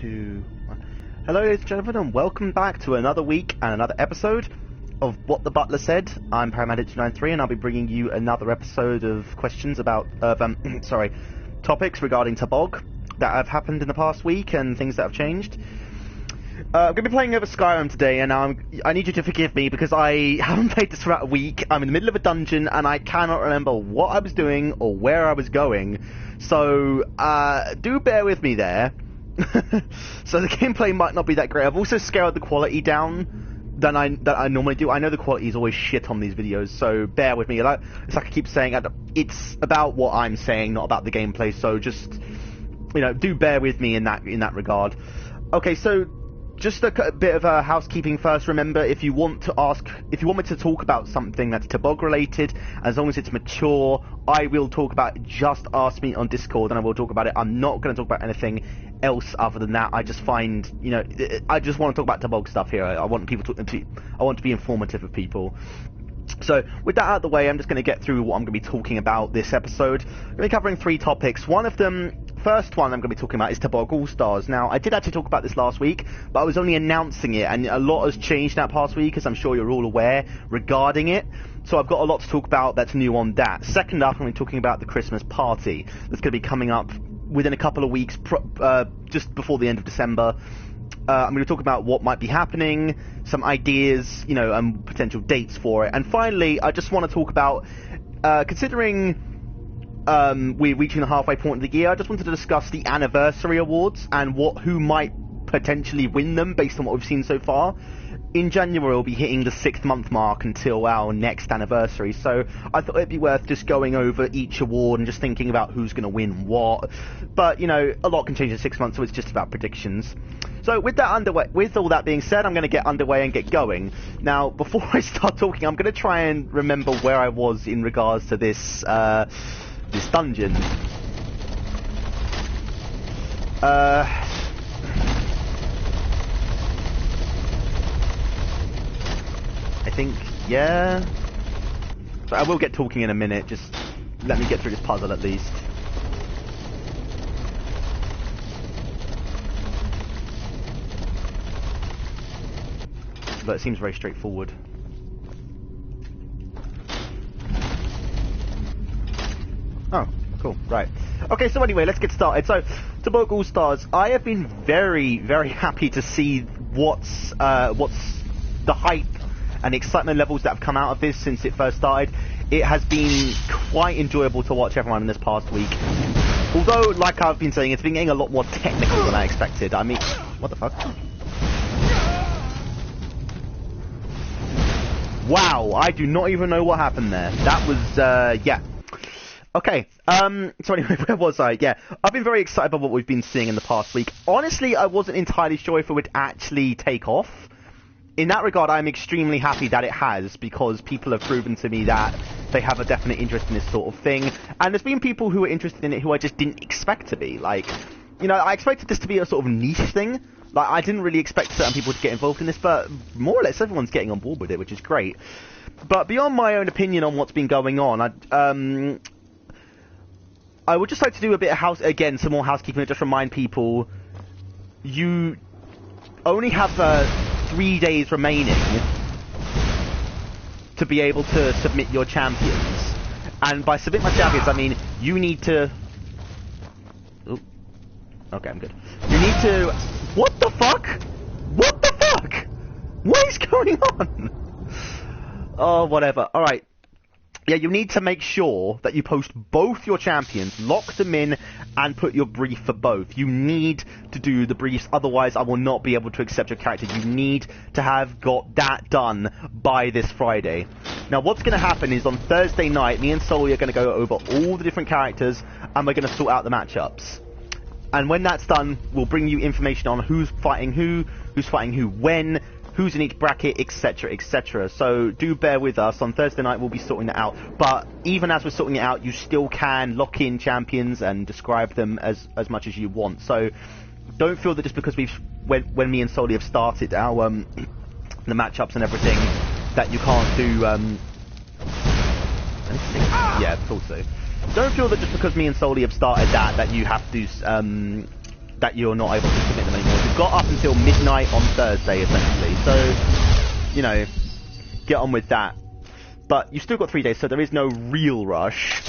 2, 1. Hello, ladies and gentlemen, and welcome back to another week and another episode of What the Butler Said. I'm Paramedic293, and I'll be bringing you another episode of questions about, topics regarding Tabog that have happened in the past week and things that have changed. I'm going to be playing over Skyrim today, and I need you to forgive me because I haven't played this for about a week. I'm in the middle of a dungeon, and I cannot remember what I was doing or where I was going. So, do bear with me there. So the gameplay might not be that great. I've also scaled the quality down than I normally do. I know the quality is always shit on these videos, so bear with me. It's like I keep saying, it's about what I'm saying, not about the gameplay. So just, do bear with me in that regard. Okay, so just a bit of housekeeping first. Remember, if you want me to talk about something that's Tabog related, as long as it's mature, I will talk about it. Just ask me on Discord and I will talk about it. I'm not going to talk about anything else other than that. I just find, I just want to talk about Tabog stuff here. I want to be informative of people. So, with that out of the way, I'm just going to get through what I'm going to be talking about this episode. I'm going to be covering 3 topics. First one I'm going to be talking about is Tabog All-Stars. Now, I did actually talk about this last week, but I was only announcing it, and a lot has changed that past week, as I'm sure you're all aware, regarding it. So I've got a lot to talk about that's new on that. Second up, I'm going to be talking about the Christmas party that's going to be coming up within a couple of weeks, just before the end of December. I'm going to talk about what might be happening, some ideas, and potential dates for it. And finally, I just want to talk about, considering we're reaching the halfway point of the year, I just wanted to discuss the anniversary awards and who might potentially win them based on what we've seen so far. In January, we'll be hitting the 6th month mark until our next anniversary, so I thought it'd be worth just going over each award and just thinking about who's going to win what. But, a lot can change in 6 months, so it's just about predictions. So with all that being said, I'm going to get underway and get going. Now, before I start talking, I'm going to try and remember where I was in regards to this dungeon. I think, yeah. So I will get talking in a minute, just let me get through this puzzle at least. But it seems very straightforward. Oh, cool, right. Okay, so anyway, let's get started. So, Tabog All-Stars, I have been very, very happy to see what's the hype and excitement levels that have come out of this since it first started. It has been quite enjoyable to watch everyone in this past week. Although, like I've been saying, it's been getting a lot more technical than I expected. I mean, what the fuck? Wow, I do not even know what happened there. That was, yeah. Okay, so anyway, where was I? Yeah, I've been very excited about what we've been seeing in the past week. Honestly, I wasn't entirely sure if it would actually take off. In that regard, I'm extremely happy that it has, because people have proven to me that they have a definite interest in this sort of thing. And there's been people who are interested in it who I just didn't expect to be. Like, I expected this to be a sort of niche thing. Like, I didn't really expect certain people to get involved in this, but more or less everyone's getting on board with it, which is great. But beyond my own opinion on what's been going on, I would just like to do a bit of some more housekeeping and just remind people, you only have 3 days remaining to be able to submit your champions. And by submit my champions, I mean you need to... Ooh. Okay, I'm good. You need to... What the fuck? What the fuck? What is going on? Oh, whatever. Alright. Yeah, you need to make sure that you post both your champions, lock them in, and put your brief for both. You need to do the briefs, otherwise I will not be able to accept your character. You need to have got that done by this Friday. Now, what's going to happen is on Thursday night, me and Soli are going to go over all the different characters, and we're going to sort out the matchups. And when that's done, we'll bring you information on who's fighting who when, who's in each bracket, etc, etc. So do bear with us. On Thursday night we'll be sorting that out. But even as we're sorting it out, you still can lock in champions and describe them as much as you want. So don't feel that just because when me and Soli have started our the matchups and everything, that you can't do yeah, I thought so. Don't feel that just because me and Soli have started that you have to that you're not able to submit them anymore. you've got up until midnight on Thursday, essentially. So, you know, get on with that. But you've still got 3 days, so there is no real rush.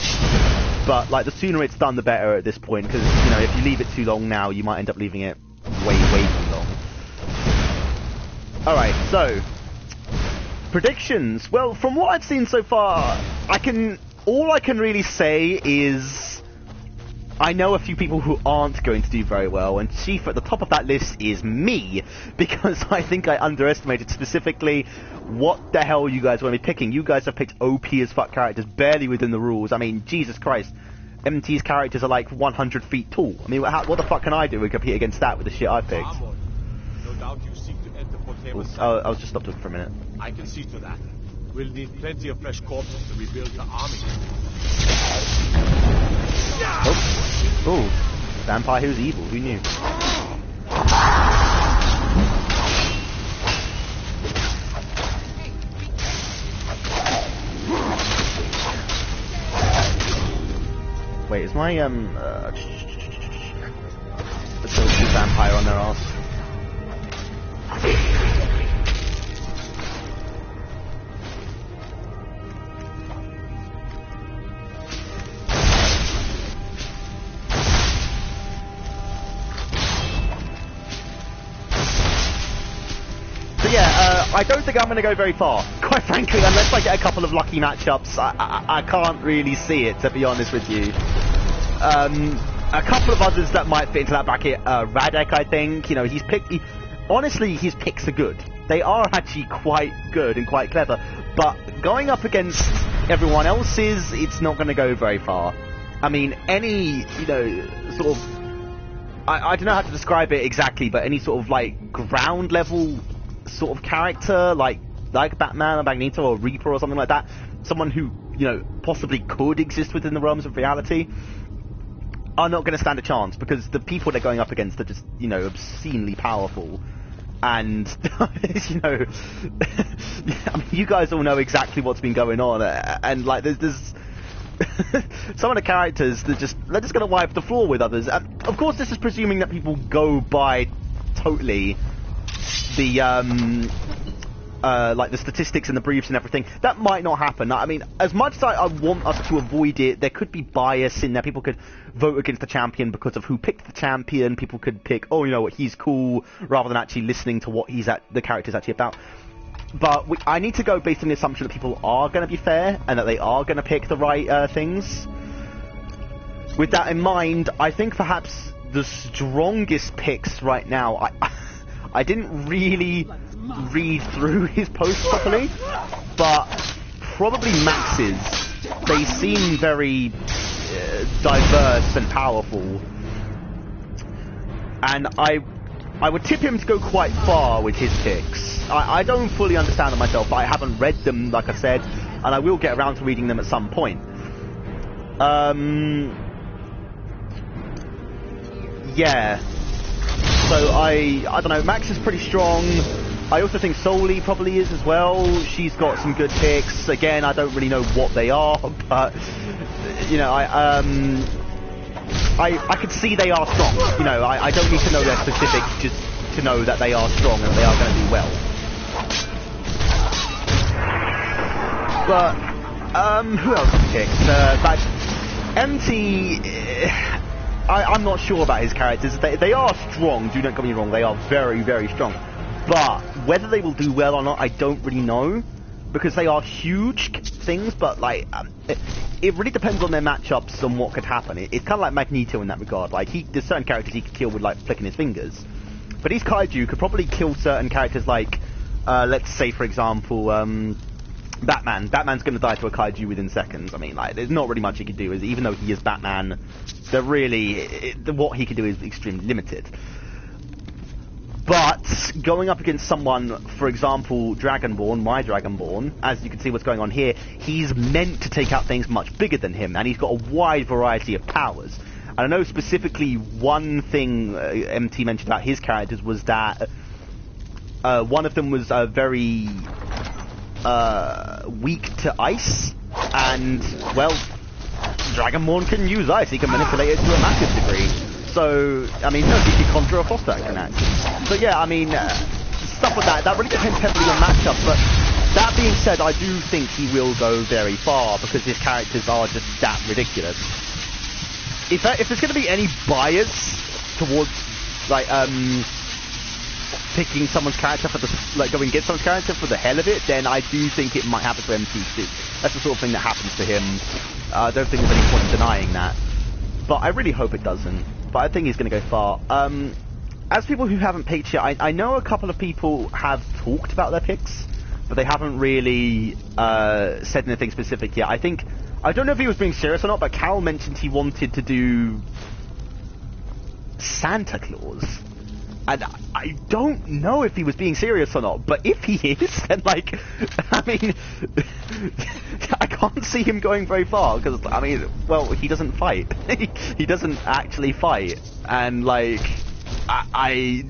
But, like, the sooner it's done, the better at this point, because, you know, if you leave it too long now, you might end up leaving it way too long. Alright, so, predictions. Well, from what I've seen so far, all I can really say is I know a few people who aren't going to do very well, and chief at the top of that list is me, because I think I underestimated specifically what the hell you guys want to be picking. You guys have picked OP as fuck characters, barely within the rules. I mean, Jesus Christ, MT's characters are like 100 feet tall. I mean, what the fuck can I do to compete against that with the shit I picked? No doubt you seek to enter Portemo's. I was just stopped talking for a minute. I can see to that. We'll need plenty of fresh corpses to rebuild the army. Oh, vampire who's evil, who knew? Wait, is my, let's go to vampire on their arse. So yeah, I don't think I'm going to go very far. Quite frankly, unless I get a couple of lucky matchups, I can't really see it, to be honest with you. A couple of others that might fit into that bracket, Radek, I think. You know, honestly, his picks are good. They are actually quite good and quite clever. But going up against everyone else's, it's not going to go very far. I mean, any, you know, sort of... I don't know how to describe it exactly, but any sort of, like, ground level sort of character, like Batman or Magneto or Reaper or something like that, someone who, you know, possibly could exist within the realms of reality, are not going to stand a chance, because the people they're going up against are just, you know, obscenely powerful. And, you know, I mean, you guys all know exactly what's been going on, and, like, there's some of the characters, they're just going to wipe the floor with others. Of course, this is presuming that people go by totally the, like the statistics and the briefs and everything. That might not happen. I mean, as much as I want us to avoid it, there could be bias in there. People could vote against the champion because of who picked the champion. People could pick, oh, you know what, he's cool, rather than actually listening to what the character's actually about. But I need to go based on the assumption that people are going to be fair and that they are going to pick the right things. With that in mind, I think perhaps the strongest picks right now, I didn't really read through his post properly, but probably Max's. They seem very diverse and powerful, and I would tip him to go quite far with his picks. I don't fully understand them myself, but I haven't read them, like I said, and I will get around to reading them at some point. Yeah. So I don't know, Max is pretty strong. I also think Soli probably is as well. She's got some good picks. Again, I don't really know what they are, but, you know, I could see they are strong. You know, I don't need to know their specifics just to know that they are strong and they are going to do well. But, who else picked? MT... I'm not sure about his characters. They are strong, do not get me wrong. They are very, very strong. But whether they will do well or not, I don't really know. Because they are huge things, but, like, it really depends on their matchups and what could happen. It's kind of like Magneto in that regard. Like, there's certain characters he could kill with, like, flicking his fingers. But these kaiju could probably kill certain characters like, let's say, for example, Batman. Batman's going to die to a kaiju within seconds. I mean, like, there's not really much he can do. Even though he is Batman, what he can do is extremely limited. But going up against someone, for example, Dragonborn, my Dragonborn, as you can see what's going on here, he's meant to take out things much bigger than him, and he's got a wide variety of powers. And I know specifically one thing MT mentioned about his characters was that one of them was very weak to ice, and, well, Dragonborn can use ice. He can manipulate it to a massive degree. So, I mean, no, he could conjure a foster action action. So yeah, I mean, stuff like that really depends heavily on matchup, but that being said, I do think he will go very far, because his characters are just that ridiculous. If there's going to be any bias towards, like, picking someone's character for the, like, going against someone's character for the hell of it, then I do think it might happen to MT too. That's the sort of thing that happens to him. I don't think there's any point in denying that. But I really hope it doesn't. But I think he's going to go far. As people who haven't picked yet, I know a couple of people have talked about their picks, but they haven't really said anything specific yet. I don't know if he was being serious or not, but Cal mentioned he wanted to do Santa Claus. And I don't know if he was being serious or not, but if he is, then, like, I mean, I can't see him going very far, because, I mean, well, he doesn't fight. He doesn't actually fight, and, like, I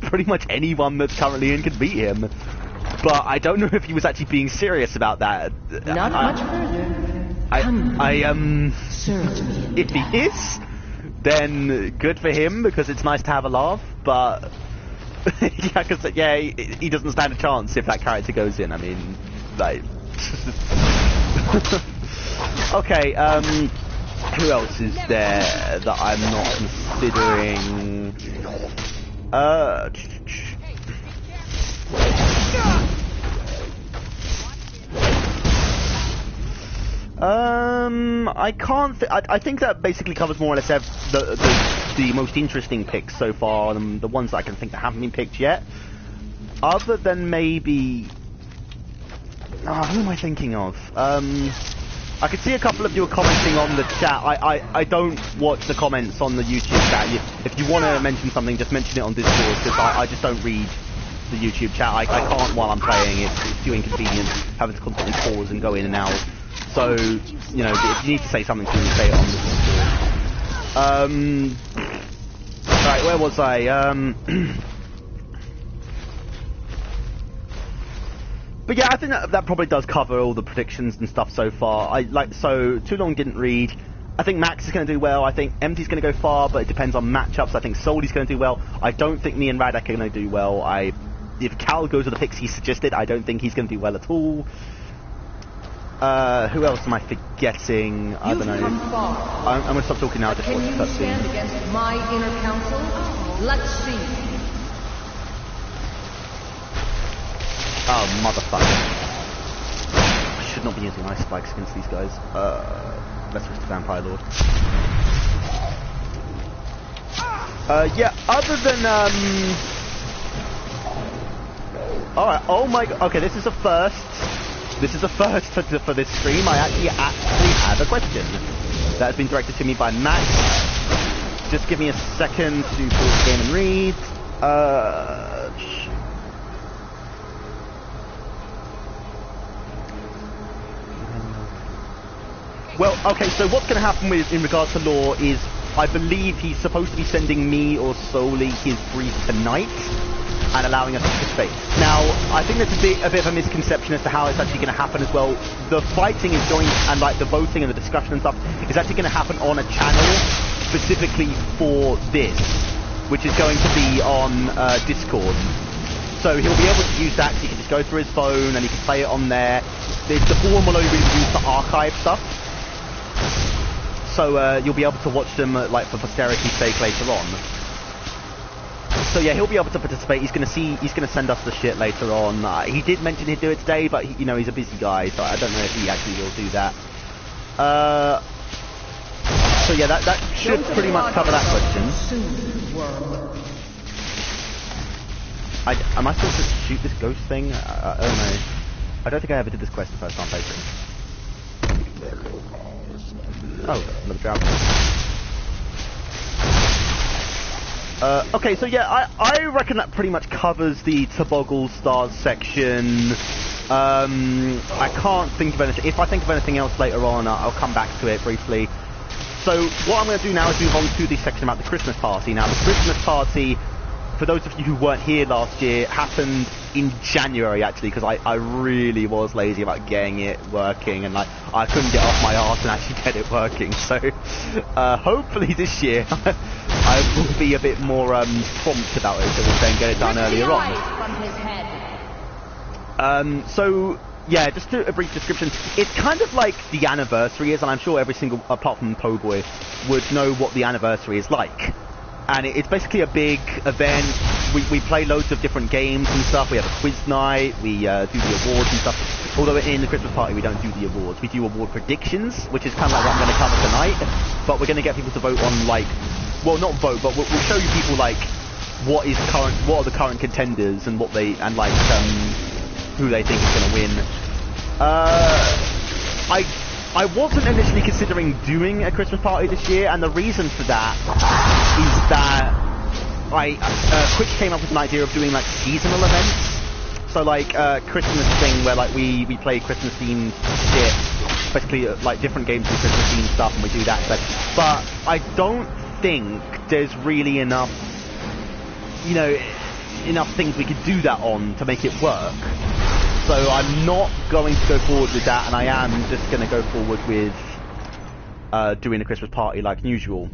pretty much anyone that's currently in can beat him, but I don't know if he was actually being serious about that. Not much further. If he is, then good for him, because it's nice to have a laugh, but yeah, because he doesn't stand a chance if that character goes in. I mean, like, okay, who else is there that I'm not considering? I can't. I think that basically covers more or less the most interesting picks so far, and the ones that I can think that haven't been picked yet. Other than maybe, who am I thinking of? I could see a couple of you are commenting on the chat. I don't watch the comments on the YouTube chat. If you want to mention something, just mention it on Discord, because I just don't read the YouTube chat. I can't while I'm playing. It's too inconvenient having to constantly pause and go in and out. So, you know, if you need to say something to me, say it on the Discord. Right, where was I? But yeah, I think that probably does cover all the predictions and stuff so far. So Too Long didn't read. I think Max is going to do well. I think MT's going to go far, but it depends on matchups. I think Soli's going to do well. I don't think me and Radek are going to do well. If Cal goes with the picks he suggested, I don't think he's going to do well at all. Who else am I forgetting? I don't know. I'm going to stop talking now. Just watch the cutscene. Can you stand against my inner counsel? Let's see. Oh, motherfucker. I should not be using ice spikes against these guys. Let's switch to Vampire Lord. Yeah, other than, alright, oh my god, okay, this is a first. This is a first for this stream. I actually have a question that has been directed to me by Max. Just give me a second to pause the game and read. Well, okay, so what's going to happen in regards to Law is, I believe he's supposed to be sending me or Soli his brief tonight, and allowing us to participate. Now, I think there's a bit of a misconception as to how it's actually going to happen as well. The fighting is going, and like the voting and the discussion and stuff, is actually going to happen on a channel specifically for this, which is going to be on Discord. So he'll be able to use that, he can just go through his phone and he can play it on there. The forum will only be used to archive stuff. So you'll be able to watch them like for posterity's sake later on. So yeah, he'll be able to participate. He's gonna send us the shit later on. He did mention he'd do it today, but you know, he's a busy guy, so I don't know if he actually will do that. So yeah, that should pretty much cover that question. Am I supposed to shoot this ghost thing? I don't know. I don't think I ever did this quest the first time I played it. Oh, another drought. Okay, so yeah, I reckon that pretty much covers the Toboggle Stars section. I can't think of anything. If I think of anything else later on, I'll come back to it briefly. So what I'm going to do now is move on to the section about the Christmas party. Now, the Christmas party, for those of you who weren't here last year, happened in January actually, because I really was lazy about getting it working, and like I couldn't get off my arse and actually get it working. So hopefully this year I will be a bit more prompt about it, so we'll then get it done earlier on. So yeah, just a brief description. It's kind of like the anniversary is, and I'm sure every single, apart from Po'boy, would know what the anniversary is like. And it's basically a big event. We play loads of different games and stuff. We have a quiz night. We do the awards and stuff. Although in the Christmas party we don't do the awards. We do award predictions, which is kind of like what I'm going to cover tonight. But we're going to get people to vote on, like, well, not vote, but we'll show you people like what are the current contenders and what they who they think is going to win. I wasn't initially considering doing a Christmas party this year, and the reason for that is that Quick came up with an idea of doing like seasonal events. So like Christmas thing where like we play Christmas themed shit, basically like different games with Christmas themed stuff, and we do that. But I don't think there's really enough, enough things we could do that on to make it work. So I'm not going to go forward with that, and I am just going to go forward with doing a Christmas party like usual.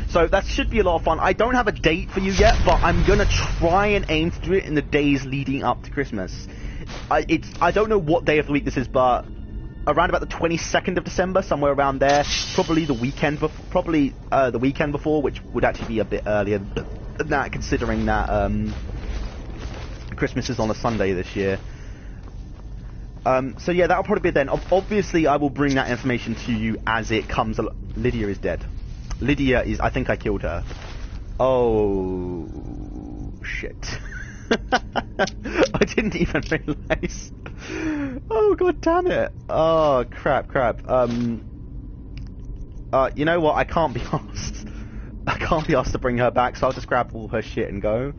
So that should be a lot of fun. I don't have a date for you yet, but I'm going to try and aim to do it in the days leading up to Christmas. I don't know what day of the week this is, but around about the 22nd of December, somewhere around there. Probably the weekend before, which would actually be a bit earlier than that, considering that Christmas is on a Sunday this year. So yeah, that'll probably be then. Obviously, I will bring that information to you as it comes. Lydia is dead. Lydia is... I think I killed her. Oh... shit. I didn't even realise. Oh, god damn it. Oh, crap. You know what? I can't be asked. I can't be asked to bring her back, so I'll just grab all her shit and go.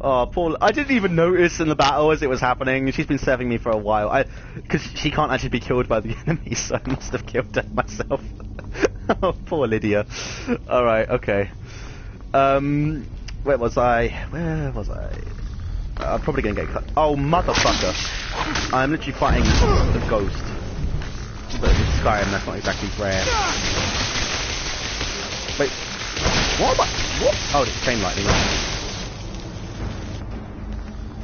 Oh, Paul, I didn't even notice in the battle as it was happening. She's been serving me for a while. Because she can't actually be killed by the enemy, so I must have killed her myself. Oh, poor Lydia. Alright, okay. Where was I? I'm probably gonna get cut. Oh, motherfucker. I'm literally fighting the ghost. But it's Skyrim, that's not exactly rare. Wait. What am I? What? Oh, it's chain lightning.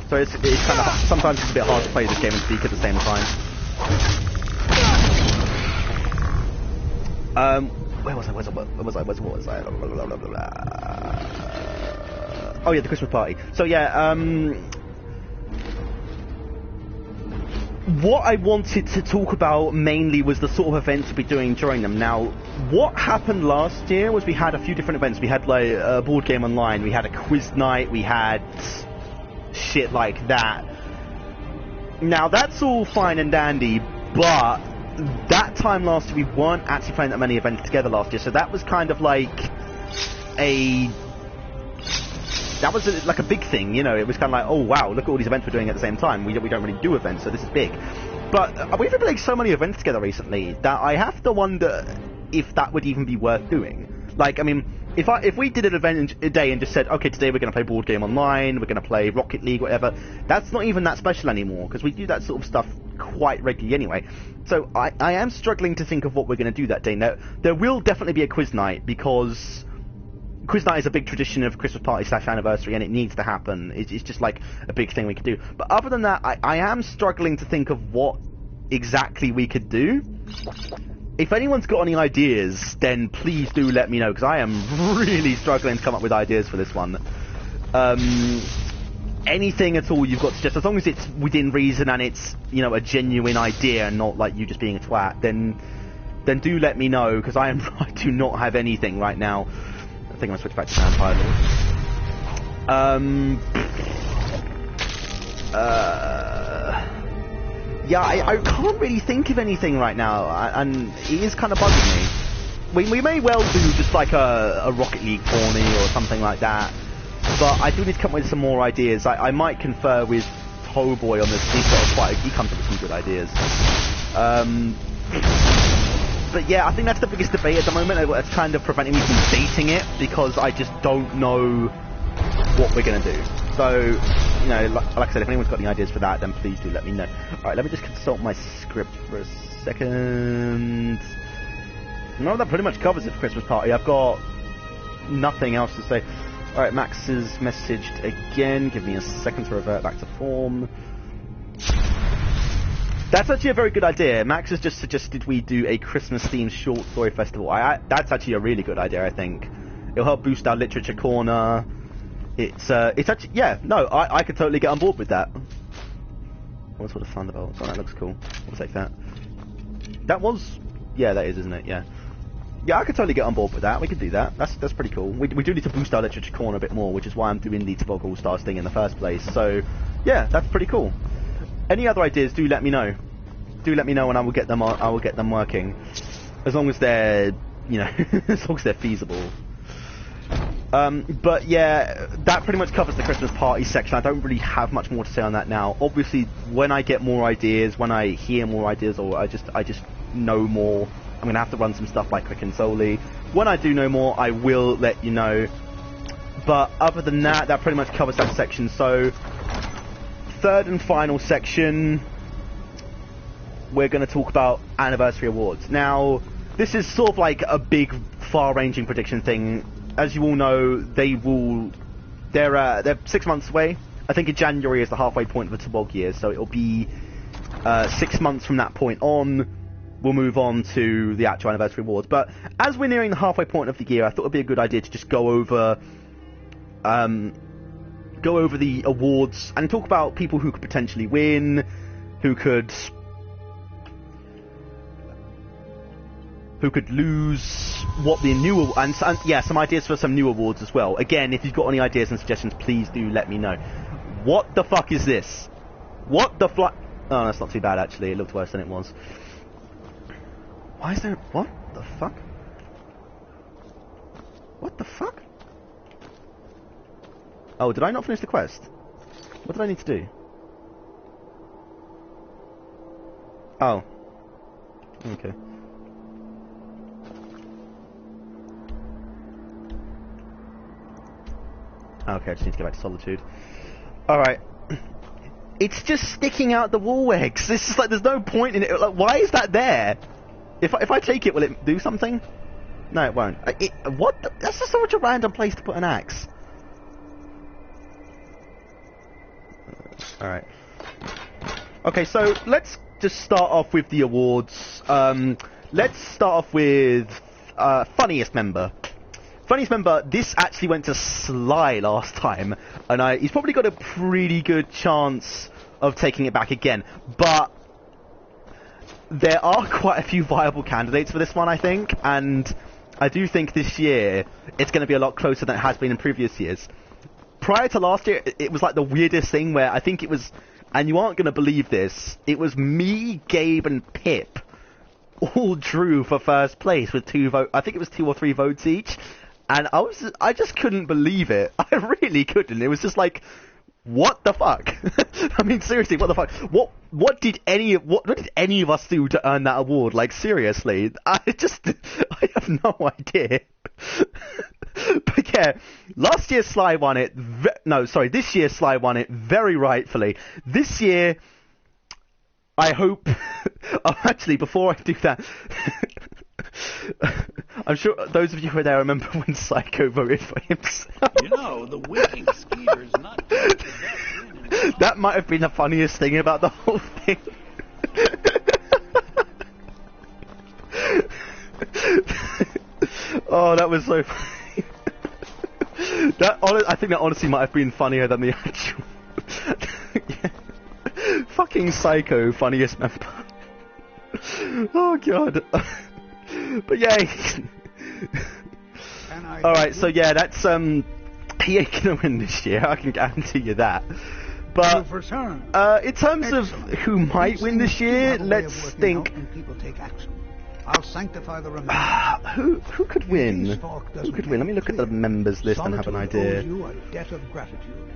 So it's kind of... Sometimes it's a bit hard to play this game and speak at the same time. Where was I? What was I? Oh yeah, the Christmas party. So yeah, what I wanted to talk about mainly was the sort of events we'll be doing during them. Now, what happened last year was we had a few different events. We had like a board game online, we had a quiz night, we had shit like that. Now, that's all fine and dandy, but that time last year we weren't actually playing that many events together last year, so that was kind of like a... That was like a big thing, it was kind of like, oh wow, look at all these events we're doing at the same time. We don't really do events, so this is big. But we've been playing so many events together recently that I have to wonder if that would even be worth doing. Like, I mean, if we did an event a day and just said, okay, today we're going to play board game online, we're going to play Rocket League, whatever, that's not even that special anymore, because we do that sort of stuff quite regularly anyway. So I am struggling to think of what we're going to do that day. Now, there will definitely be a quiz night, because quiz night is a big tradition of Christmas party / anniversary, and it needs to happen. It's just like a big thing we could do. But other than that, I am struggling to think of what exactly we could do. If anyone's got any ideas, then please do let me know, because I am really struggling to come up with ideas for this one. Anything at all you've got to suggest, as long as it's within reason and it's, a genuine idea and not like you just being a twat, then do let me know, because I do not have anything right now. I think I'm going to switch back to Vampire Lord. Yeah, I can't really think of anything right now, and it is kind of bugging me. We may well do just like a Rocket League tourney or something like that, but I do need to come up with some more ideas. I might confer with Po'boy on this. He comes up with some good ideas. But yeah, I think that's the biggest debate at the moment. It's kind of preventing me from dating it because I just don't know what we're going to do. So, you know, like I said, if anyone's got any ideas for that, then please do let me know. Alright, let me just consult my script for a second. No, that pretty much covers it for Christmas party. I've got nothing else to say. Alright, Max is messaged again. Give me a second to revert back to form. That's actually a very good idea. Max has just suggested we do a Christmas-themed short story festival. That's actually a really good idea, I think. It'll help boost our literature corner. It's actually, yeah, no, I could totally get on board with that. What's the fun about? Oh, that looks cool. We'll take that. That was, yeah, that is, isn't it? Yeah. Yeah, I could totally get on board with that. We could do that. That's pretty cool. We do need to boost our literature corner a bit more, which is why I'm doing the Tobog All-Stars thing in the first place. So, yeah, that's pretty cool. Any other ideas, do let me know. Do let me know and I will get them working. As long as they're, you know, as long as they're feasible. But yeah, that pretty much covers the Christmas party section. I don't really have much more to say on that now. Obviously, when I get more ideas, when I hear more ideas, or I just know more, I'm going to have to run some stuff by Quick and Solely. When I do know more, I will let you know. But other than that, that pretty much covers that section. So, third and final section, we're going to talk about anniversary awards. Now, this is sort of like a big, far-ranging prediction thing. As you all know, they're 6 months away. I think in January is the halfway point of the Tobog year, so it'll be 6 months from that point on. We'll move on to the actual anniversary awards. But as we're nearing the halfway point of the year, I thought it'd be a good idea to just go over the awards and talk about people who could potentially win, who could lose, what the new, and yeah, some ideas for some new awards as well. Again, if you've got any ideas and suggestions, please do let me know. What the fuck is this? What the fuck? Oh, that's not too bad actually. It looked worse than it was. Why is there? What the fuck? What the fuck? Oh, did I not finish the quest? What did I need to do? Oh. Okay. Okay, I just need to go back to Solitude. Alright. It's just sticking out the wall eggs. This is like, there's no point in it. Like, why is that there? If I take it, will it do something? No, it won't. What? That's just such a random place to put an axe. Alright. Okay, so let's just start off with the awards. Let's start off with funniest member. Funniest member, this actually went to Sly last time, and he's probably got a pretty good chance of taking it back again. But there are quite a few viable candidates for this one, I think, and I do think this year it's going to be a lot closer than it has been in previous years. Prior to last year, it was like the weirdest thing where I think it was, and you aren't going to believe this, it was me, Gabe, and Pip all drew for first place with 2 votes. I think it was 2 or 3 votes each. And I just couldn't believe it. I really couldn't. It was just like, what the fuck? I mean, seriously, what the fuck? What did any of us do to earn that award? Like, seriously, I have no idea. But yeah, last year Sly won it. This year Sly won it very rightfully. This year, I hope. Actually, before I do that. I'm sure those of you who were there remember when Psycho voted for himself. You know, the winking skeeter's not good. That might have been the funniest thing about the whole thing. Oh, that was so funny. I think that honestly might have been funnier than the actual... Yeah. Fucking Psycho, funniest member. Oh, God. But yeah. Alright, so yeah, that's he ain't gonna win this year, I can guarantee you that. But in terms of who might win this year, let's think. I'll sanctify the who could win? Who could win? Let me look at the members list and have an idea. You a debt of gratitude.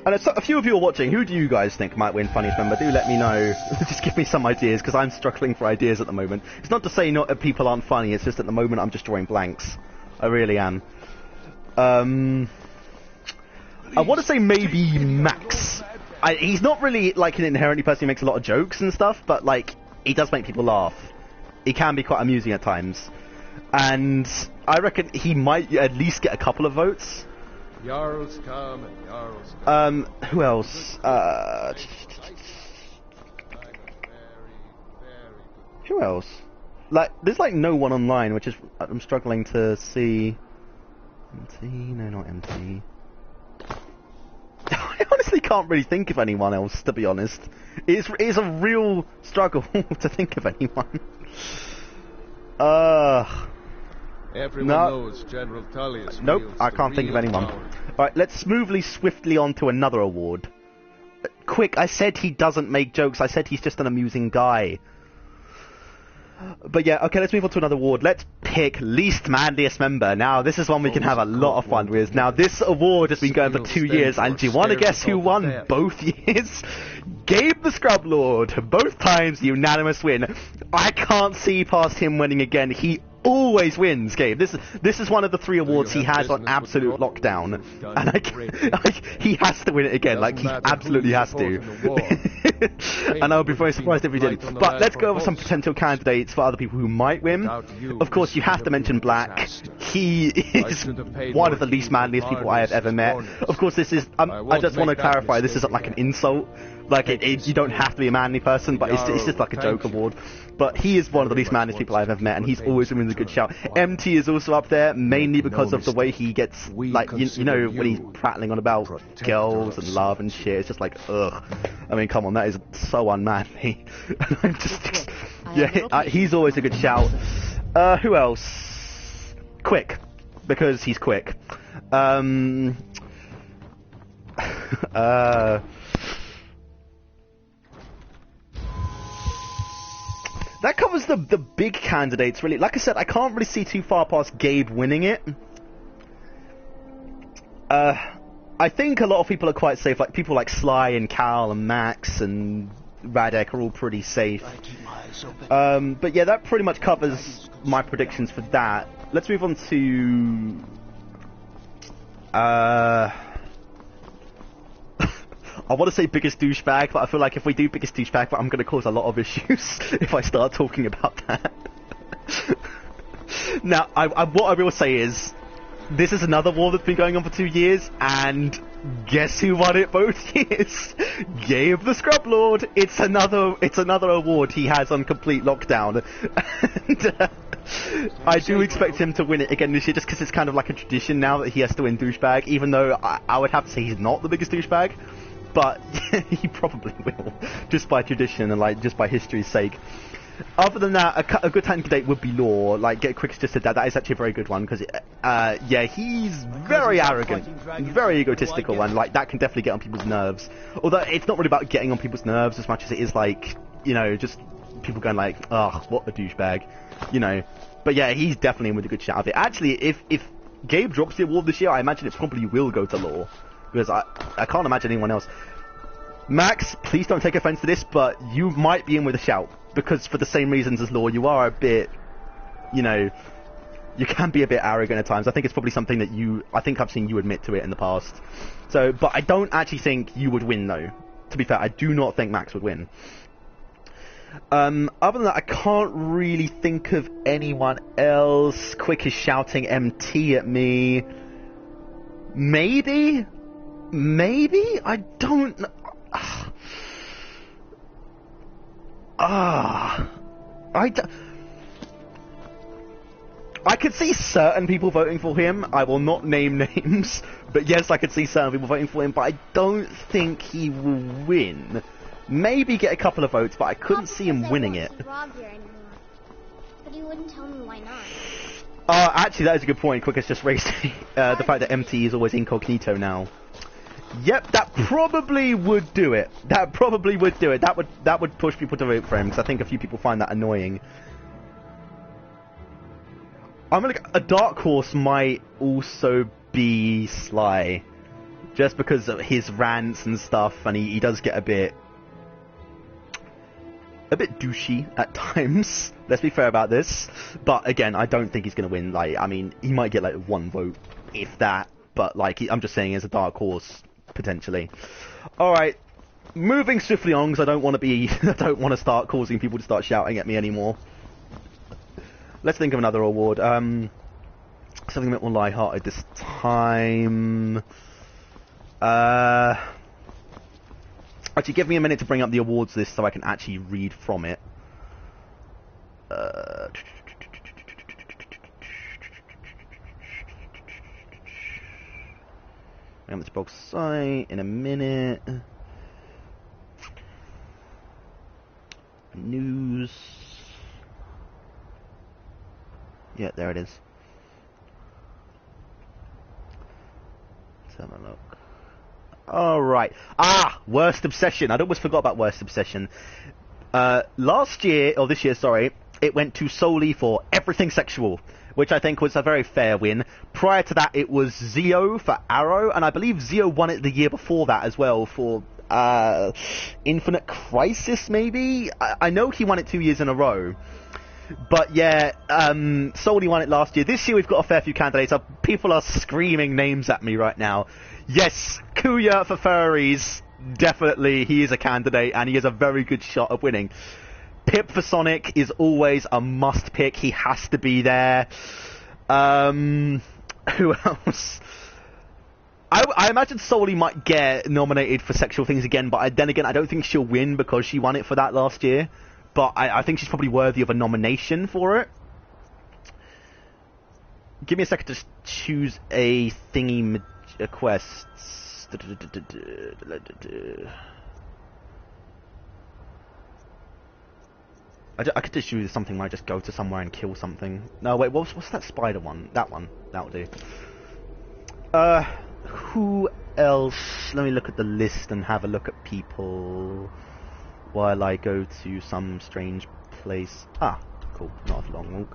And a few of you are watching. Who do you guys think might win funniest member? Do let me know. Just give me some ideas, because I'm struggling for ideas at the moment. It's not to say not people aren't funny. It's just at the moment I'm just drawing blanks. I really am. I want to say maybe Max. He's not really like an inherently person who makes a lot of jokes and stuff, but like he does make people laugh. He can be quite amusing at times, and I reckon he might at least get a couple of votes. Jarls come and Jarls go. Who else? Who else? Like, there's like no one online, which is I'm struggling to see. MT? No, not MT. I honestly can't really think of anyone else, to be honest. It is a real struggle to think of anyone. Everyone knows General Tullius. Nope, I can't think of anyone. Alright, let's swiftly on to another award. Quick, I said he doesn't make jokes. I said he's just an amusing guy. But yeah, okay, let's move on to another award. Let's pick least manliest member. Now, this is one we can have a lot of fun with. Now, this award has been going for 2 years, and do you want to guess who won both years? Gabe the Scrub Lord. Both times, unanimous win. I can't see past him winning again. He always wins, Gabe. This is one of the 3 awards he has on absolute lockdown, and he has to win it again. Like, he absolutely has to. And I would be very surprised if he didn't. But let's go over some potential candidates for other people who might win. Of course, you have to mention Black. He is one of the least manliest people I have ever met. Of course, this is. I just want to clarify. This isn't like an insult. Like, you don't have to be a manly person, but it's just like a joke award. But he is one of the least manliest people I've ever met, and he's always been a good shout. MT is also up there, mainly because of the way he gets, like, you know, when he's prattling on about girls and love and shit. It's just like, ugh. I mean, come on, that is so unmanly. I'm just yeah, he's always a good shout. Who else? Quick, because he's quick. That covers the big candidates, really. Like I said, I can't really see too far past Gabe winning it. I think a lot of people are quite safe. Like, people like Sly and Cal and Max and Radek are all pretty safe. But yeah, that pretty much covers my predictions for that. Let's move on to... I want to say biggest douchebag, but I feel like if we do biggest douchebag, I'm going to cause a lot of issues if I start talking about that. Now, what I will say is, this is another war that's been going on for 2 years, and guess who won it both years? Gabe the Scrub Lord. It's another award he has on complete lockdown. And, I do expect him to win it again this year, just because it's kind of like a tradition now that he has to win douchebag, even though I would have to say he's not the biggest douchebag. But he probably will, just by tradition and like just by history's sake. Other than that, a good candidate would be Law. Like, Get Quick's just said that. That is actually a very good one, because yeah, he's very arrogant, very egotistical, and like that can definitely get on people's nerves. Although it's not really about getting on people's nerves as much as it is like, you know, just people going like, oh, what a douchebag, you know. But yeah, he's definitely in with a good shout of it. Actually, if Gabe drops the award this year, I imagine it probably will go to Law. Because I can't imagine anyone else. Max, please don't take offense to this, but you might be in with a shout. Because for the same reasons as Law, you are a bit, you know, you can be a bit arrogant at times. I think it's probably something that I think I've seen you admit to it in the past. So, but I don't actually think you would win, though. To be fair, I do not think Max would win. Other than that, I can't really think of anyone else. Quick is shouting MT at me. Maybe? I don't know. I could see certain people voting for him. I will not name names, but yes, I could see certain people voting for him, but I don't think he will win. Maybe get a couple of votes, but I couldn't see him winning it. But he wouldn't tell me why not. Actually, that is a good point. Quick has just raised the fact that MT is always incognito now. Yep, that probably would do it. That would push people to vote for him, because I think a few people find that annoying. A dark horse might also be Sly. just because of his rants and stuff, and he does get a bit douchey at times. Let's be fair about this. But again, I don't think he's going to win. Like, I mean, he might get like 1 vote, if that. But like, I'm just saying, as a dark horse potentially. All right, moving swiftly on, because I don't want to start causing people to start shouting at me anymore. Let's think of another award. Something a bit more lighthearted this time. Actually, give me a minute to bring up the awards list so I can actually read from it. I'm at the blog site in a minute. News. Yeah, there it is. Let's have a look. Alright. Worst Obsession. I'd almost forgot about Worst Obsession. Last year, or this year, sorry, it went to solely for everything sexual, which I think was a very fair win. Prior to that, it was Zio for Arrow, and I believe Zio won it the year before that as well for Infinite Crisis, maybe? I know he won it 2 years in a row. But yeah, solely won it last year. This year we've got a fair few candidates. People are screaming names at me right now. Yes, Kuya for Furries. Definitely, he is a candidate, and he has a very good shot of winning. Pip for Sonic is always a must pick. He has to be there. Who else? I imagine Soli might get nominated for Sexual Things again, but then again, I don't think she'll win because she won it for that last year. But I think she's probably worthy of a nomination for it. Give me a second to choose a thingy quest. I could just choose something where I just go to somewhere and kill something. No, wait, what's that spider one? That one. That'll do. Who else? Let me look at the list and have a look at people while I go to some strange place. Cool. Not a long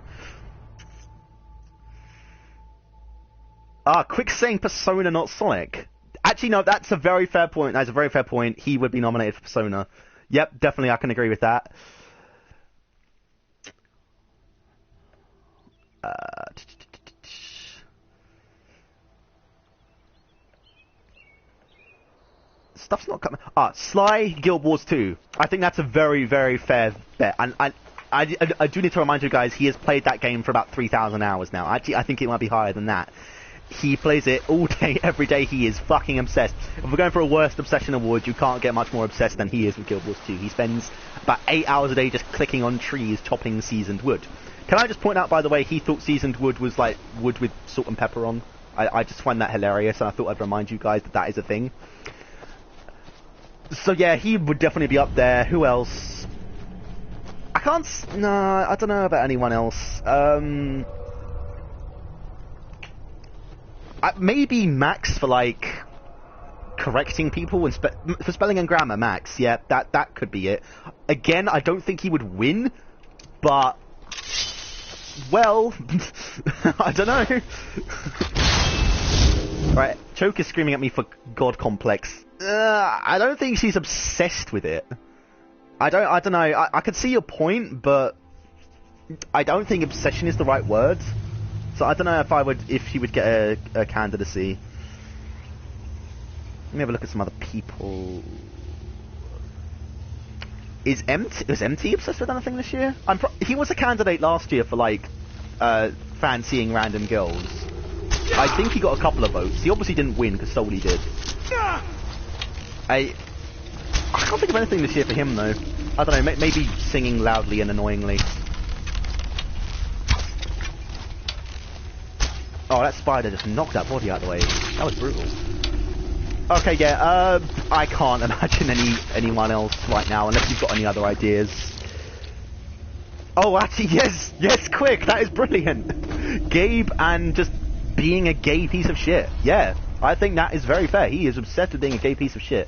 walk. Quick saying Persona, not Sonic. Actually, no, that's a very fair point. That's a very fair point. He would be nominated for Persona. Yep, definitely, I can agree with that. Stuff's not coming. Sly Guild Wars 2. I think that's a very, very fair bet. And I do need to remind you guys, he has played that game for about 3,000 hours now. Actually, I think it might be higher than that. He plays it all day, every day. He is fucking obsessed. If we're going for a Worst Obsession award, you can't get much more obsessed than he is with Guild Wars 2. He spends about 8 hours a day just clicking on trees, chopping seasoned wood. Can I just point out, by the way, he thought seasoned wood was like wood with salt and pepper on. I just find that hilarious, and I thought I'd remind you guys that that is a thing. So yeah, he would definitely be up there. Who else? I don't know about anyone else. Maybe Max for like correcting people and for spelling and grammar. Max, yeah, that could be it. Again, I don't think he would win, but well, I don't know. Right, Choke is screaming at me for God Complex. I don't think she's obsessed with it. I don't know. I could see your point, but I don't think obsession is the right word. So I don't know if she would get a candidacy. Let me have a look at some other people. Was MT obsessed with anything this year? He was a candidate last year for like fancying random girls. I think he got a couple of votes. He obviously didn't win because Soli did. I can't think of anything this year for him though. I don't know. Maybe singing loudly and annoyingly. Oh, that spider just knocked that body out of the way. That was brutal. Okay, yeah, I can't imagine anyone else right now, unless you've got any other ideas. Oh, actually, yes, quick, that is brilliant. Gabe and just being a gay piece of shit. Yeah, I think that is very fair. He is obsessed with being a gay piece of shit.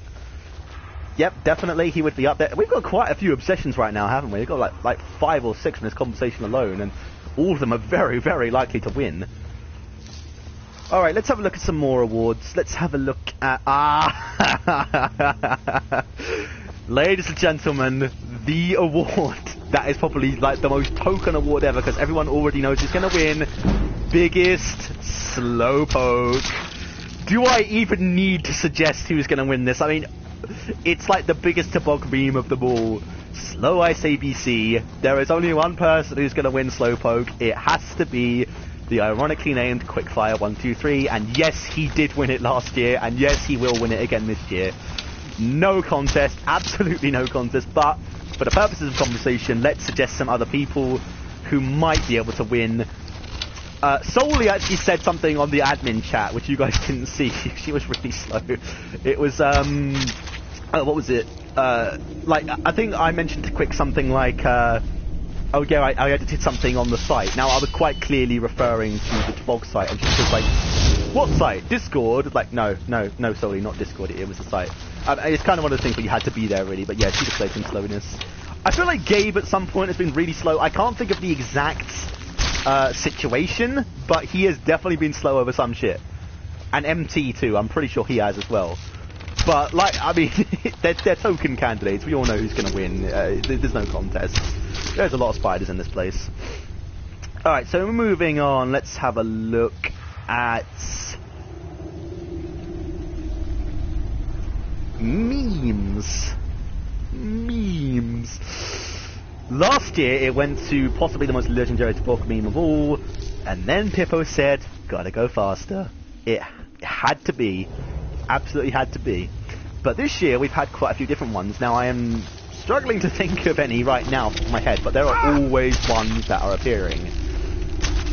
Yep, definitely, he would be up there. We've got quite a few obsessions right now, haven't we? We've got like 5 or 6 in this conversation alone, and all of them are very, very likely to win. Alright, let's have a look at some more awards. Let's have a look at... Ladies and gentlemen, the award that is probably like the most token award ever, because everyone already knows who's going to win. Biggest Slowpoke. Do I even need to suggest who's going to win this? I mean, it's like the biggest Tobog meme of them all. Slow Ice ABC. There is only one person who's going to win Slowpoke. It has to be the ironically named Quickfire123, and yes, he did win it last year, and yes, he will win it again this year. No contest, absolutely no contest, but for the purposes of conversation, let's suggest some other people who might be able to win. Solely actually said something on the admin chat, which you guys didn't see. She was really slow. It was, what was it? Like, I think I mentioned to Quick something like, oh yeah, I edited something on the site. Now, I was quite clearly referring to the Tobog site, and she was like, what site? Discord? Like, no, sorry, not Discord, it was the site. It's kind of one of the things where you had to be there, really, but yeah, she displayed some slowness. I feel like Gabe at some point has been really slow. I can't think of the exact situation, but he has definitely been slow over some shit. And MT too, I'm pretty sure he has as well. But, like, I mean, they're token candidates. We all know who's going to win. There's no contest. There's a lot of spiders in this place. Alright, so we're moving on. Let's have a look at... memes. Last year, it went to possibly the most legendary Tobog meme of all, and then Pippo said, gotta go faster. It had to be. Absolutely had to be. But this year, we've had quite a few different ones. Now, I am struggling to think of any right now off the top of my head, but there are always ones that are appearing.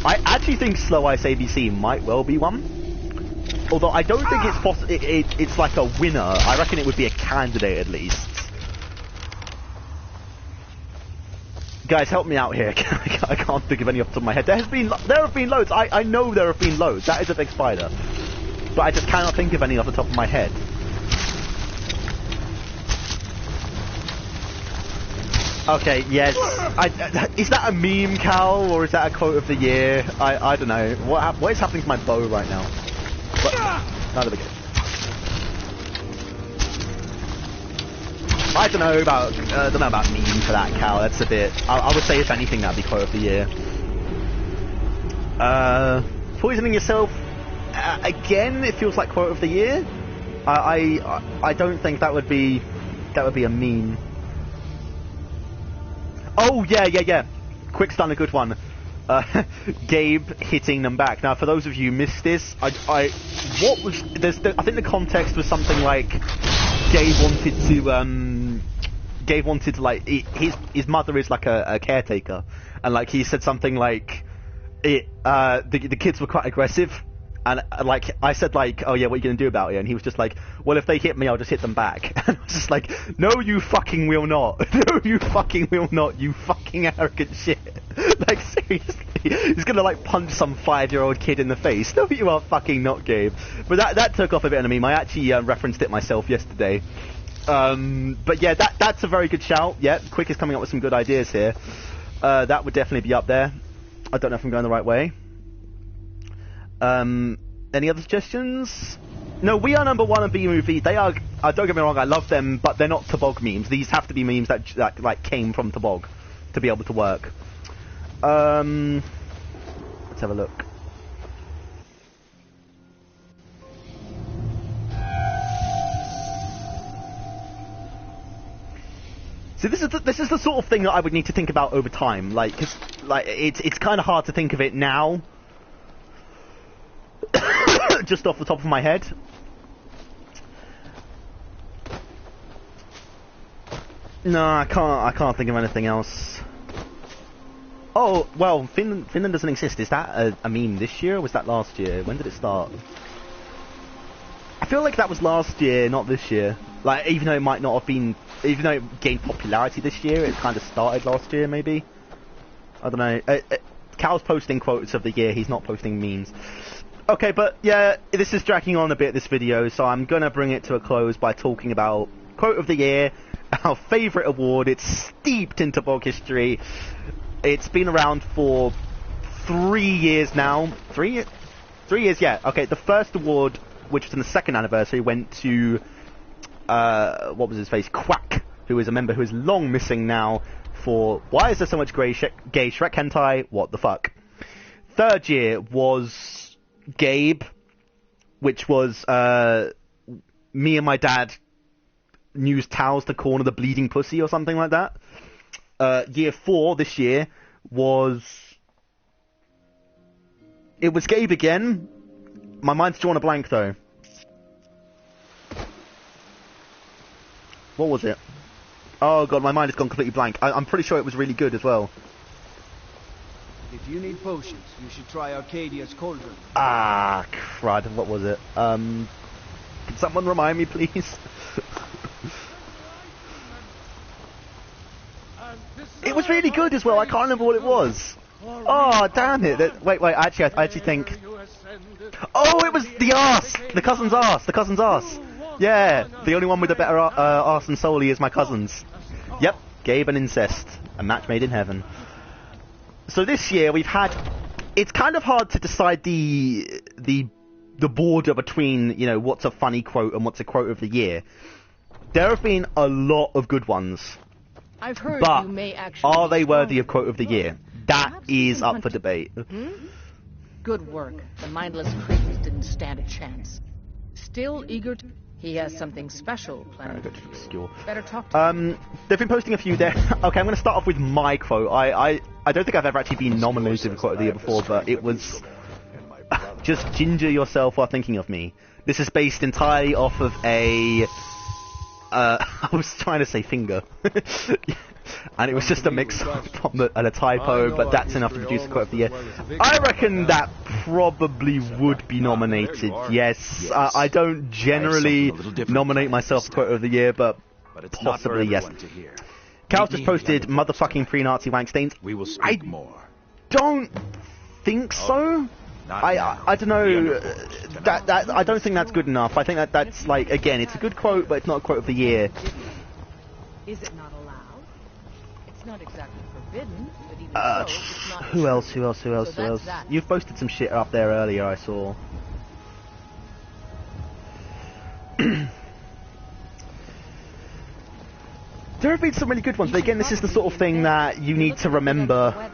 I actually think Slow Ice ABC might well be one. Although I don't think it's possible. It's like a winner. I reckon it would be a candidate at least. Guys, help me out here. I can't think of any off the top of my head. There have been loads. I know there have been loads. That is a big spider. But I just cannot think of any off the top of my head. Okay, yes. Is that a meme, Cal, or is that a quote of the year? I don't know. What is happening to my bow right now? None of the game. I don't know about meme for that, Cal. That's a bit. I would say if anything, that'd be quote of the year. Poisoning yourself. Again, it feels like quote of the year. I don't think that would be a meme. Oh yeah. Quick's done a good one. Gabe hitting them back. Now, for those of you who missed this, I think the context was something like Gabe wanted to like his mother is like a caretaker, and like he said something like the kids were quite aggressive. And like I said, like, oh yeah, what are you gonna do about it? And he was just like, well, if they hit me, I'll just hit them back. And I was just like, no, you fucking will not. No, you fucking will not. You fucking arrogant shit. Like seriously, he's gonna like punch some 5-year-old kid in the face. No, you are fucking not, Gabe. But that took off a bit on me. I actually referenced it myself yesterday. But yeah, that's a very good shout. Yeah, Quick is coming up with some good ideas here. That would definitely be up there. I don't know if I'm going the right way. Any other suggestions? No, we are number one on B-Movie. They are, don't get me wrong, I love them, but they're not Tobog memes. These have to be memes that like came from Tobog to be able to work. Let's have a look. So this is the sort of thing that I would need to think about over time, like, cause like it's kind of hard to think of it now. Just off the top of my head. No, I can't think of anything else. Oh, well, Finland doesn't exist. Is that a meme this year, or was that last year? When did it start? I feel like that was last year, not this year. Like, even though it might not have been, even though it gained popularity this year, it kind of started last year, maybe. I don't know. Cal's posting quotes of the year. He's not posting memes. Okay, but yeah, this is dragging on a bit, this video, so I'm gonna bring it to a close by talking about quote of the year, our favourite award. It's steeped in Tobog history. It's been around for 3 years now. 3 years, yeah. Okay, the first award, which was in the second anniversary, went to, what was his face? Quack, who is a member who is long missing now for Why Is There So Much Gay Shrek Hentai? What the fuck? Third year was Gabe, which was, me and my dad used towels to corner the bleeding pussy or something like that. Year 4, this year, was... It was Gabe again. My mind's drawn a blank, though. What was it? Oh god, my mind has gone completely blank. I'm pretty sure it was really good as well. If you need potions, you should try Arcadia's cauldron. Ah, crud. What was it? Can someone remind me, please? It was really good as well. I can't remember what it was. Oh, damn it. Wait, actually, I actually think... Oh, it was the arse! The cousin's arse! The cousin's arse! Yeah, the only one with a better arse than Soli is my cousin's. Yep, Gabe and incest. A match made in heaven. So this year we've had... It's kind of hard to decide the border between, you know, what's a funny quote and what's a quote of the year. There have been a lot of good ones. I've heard but you may actually are they worthy of quote of the year? That is up for debate. Good work. The mindless creatures didn't stand a chance. Still eager to... He has something special planned. Better talk to him. They've been posting a few there. Okay, I'm going to start off with my quote. I don't think I've ever actually been nominated for quote of the year before, but it was... Just ginger yourself while thinking of me. This is based entirely off of a... I was trying to say finger. And it was just a mix-up and a typo, but that's enough to produce a quote of the year. I reckon that probably would be nominated, yes. I don't generally nominate myself for quote of the year, but possibly yes. Cal's just posted motherfucking pre-Nazi wank stains. I don't think so. I don't know. I don't think that's good enough. I think that's like, again, it's a good quote, but it's not a quote of the year. Is it not allowed? It's not exactly forbidden, but even so, it's not... Who else? You've posted some shit up there earlier, I saw. There have been so many good ones, but again, this is the sort of thing that you need to remember.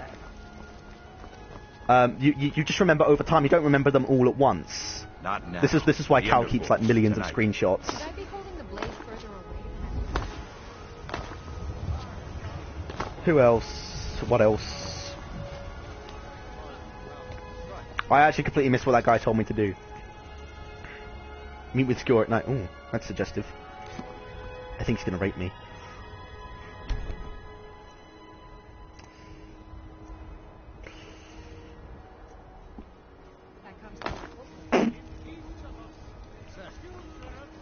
You just remember over time. You don't remember them all at once. Not now. This is why Cal keeps like millions of screenshots. Should I be holding the blade further away? Who else? What else? I actually completely missed what that guy told me to do. Meet with Skewer at night. Ooh, that's suggestive. I think he's gonna rape me.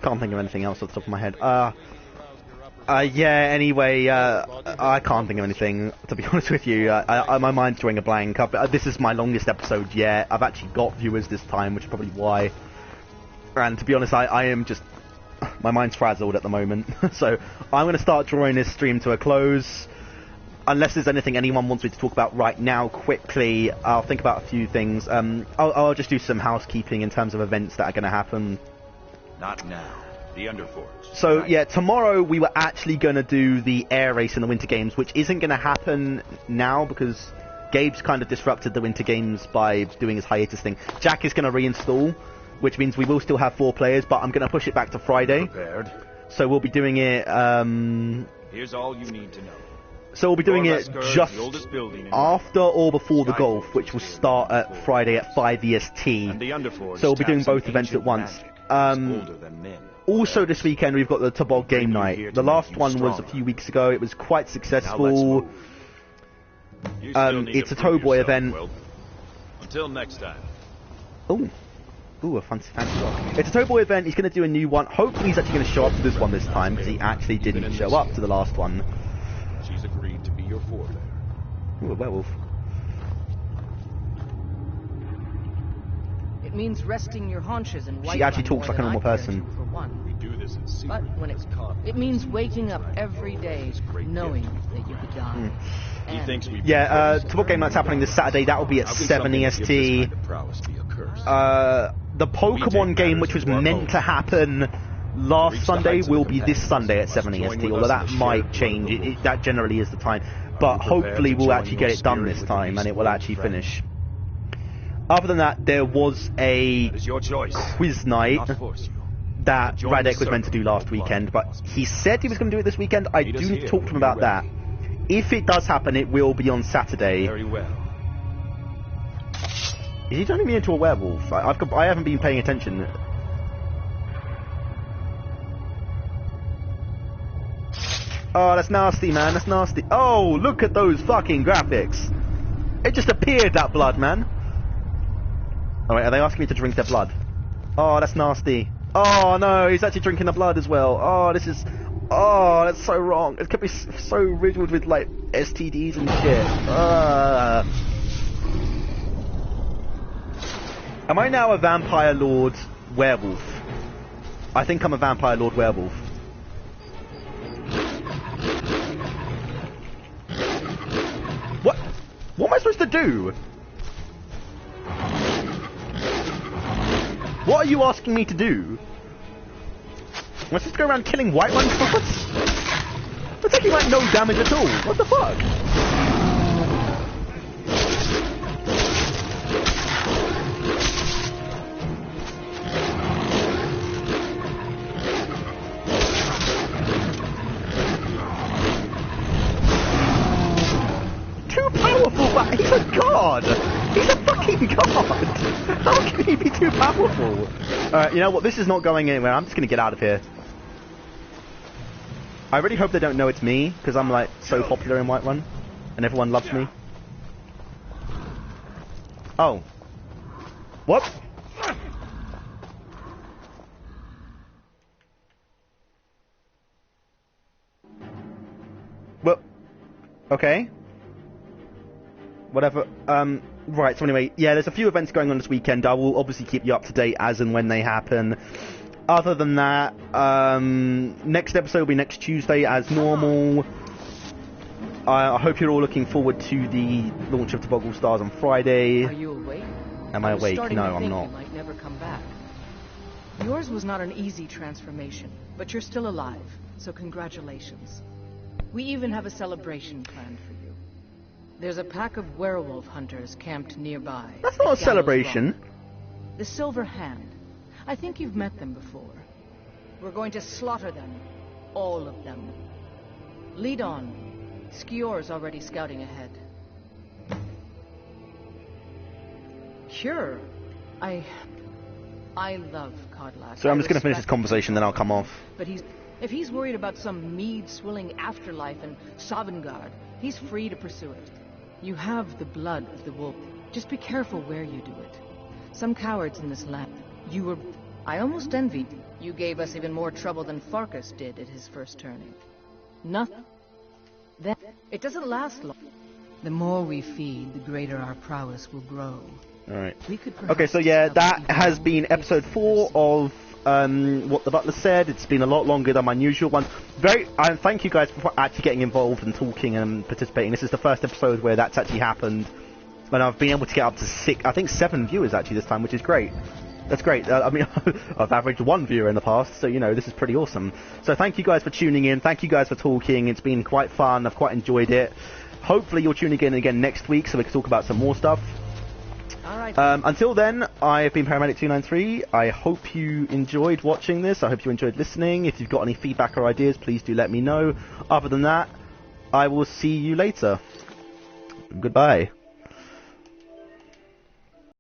Can't think of anything else off the top of my head. Yeah, anyway, I can't think of anything, to be honest with you. My mind's drawing a blank. This is my longest episode yet. I've actually got viewers this time, which is probably why. And to be honest, I am just... My mind's frazzled at the moment. So, I'm going to start drawing this stream to a close. Unless there's anything anyone wants me to talk about right now, quickly, I'll think about a few things. I'll just do some housekeeping in terms of events that are going to happen. Not now. The Underforge. So, yeah, tomorrow we were actually going to do the air race in the Winter Games, which isn't going to happen now because Gabe's kind of disrupted the Winter Games by doing his hiatus thing. Jack is going to reinstall, which means we will still have 4 players, but I'm going to push it back to Friday. Prepared. So we'll be doing it... Here's all you need to know. So we'll be doing it just after or before the golf, which will start at Friday at 5 EST. So we'll be doing both events at once. Also this weekend we've got the Tobog game night. The last one was a few weeks ago. It was quite successful. It's a Towboy event. Until next time. Ooh, a fancy rock. It's a Towboy event. He's going to do a new one. Hopefully he's actually going to show up to this one this time, because he actually didn't show up to the last one. She's agreed to be your forebear. Ooh, a werewolf. It means resting your haunches and She actually talks like a normal person. We do this in secret. But when it means waking up every day knowing that you could die. He thinks we Yeah, Tobog game night's happening this Saturday. That will be at 7 EST. the Pokemon game, which was meant to happen last Sunday, will be this Sunday at 7 EST, although that might change. That generally is the time. But hopefully we'll actually get it done this time, and it will actually finish. Other than that, there was a quiz night that Radek was meant to do last weekend, but he said he was going to do it this weekend. I do need to talk to him about that. If it does happen, it will be on Saturday. Very well. Is he turning me into a werewolf? I haven't been paying attention. Oh, that's nasty, man. That's nasty. Oh, look at those fucking graphics. It just appeared, that blood, man. Alright, are they asking me to drink their blood? Oh, that's nasty. Oh, no, he's actually drinking the blood as well. Oh, this is... Oh, that's so wrong. It could be so riddled with, like, STDs and shit. Am I now a Vampire Lord werewolf? I think I'm a Vampire Lord werewolf. What? What am I supposed to do? What are you asking me to do? Am I supposed to go around killing white ones? They're taking like no damage at all. What the fuck? Too powerful, but he's a god! He's a fucking god! How can he be too powerful? Alright, you know what? This is not going anywhere. I'm just gonna get out of here. I really hope they don't know it's me, because I'm like so popular in Whiterun, and everyone loves me. Oh. What? Well, okay. Whatever. Right, so anyway, yeah, there's a few events going on this weekend. I will obviously keep you up to date as and when they happen. Other than that, next episode will be next Tuesday as normal. I hope you're all looking forward to the launch of Toboggle Stars on Friday. Are you awake? Am I awake? No, I'm not. You might never come back. Yours was not an easy transformation, but you're still alive, so congratulations. We even have a celebration planned for you. There's a pack of werewolf hunters camped nearby. That's not a celebration. The Silver Hand. I think you've met them before. We're going to slaughter them. All of them. Lead on. Skior's already scouting ahead. Sure. I love Kodlak. So I'm just going to finish this conversation, then I'll come off. But if he's worried about some mead-swilling afterlife in Sovngarde, he's free to pursue it. You have the blood of the wolf. Just be careful where you do it. Some cowards in this land. I almost envied you. You gave us even more trouble than Farkas did at his first turning. Nothing. Then it doesn't last long. The more we feed, the greater our prowess will grow. Alright. Okay, so yeah, that has been episode 4 of What the Butler Said. It's been a lot longer than my usual one. Thank you guys for actually getting involved and talking and participating. This is the first episode where that's actually happened. And I've been able to get up to 7 viewers actually this time, which is great. That's great. I mean, I've averaged 1 viewer in the past, so, you know, this is pretty awesome. So thank you guys for tuning in. Thank you guys for talking. It's been quite fun. I've quite enjoyed it. Hopefully you're tuning in again next week so we can talk about some more stuff. Alright. Until then, I have been Paramedic293. I hope you enjoyed watching this. I hope you enjoyed listening. If you've got any feedback or ideas, please do let me know. Other than that, I will see you later. Goodbye.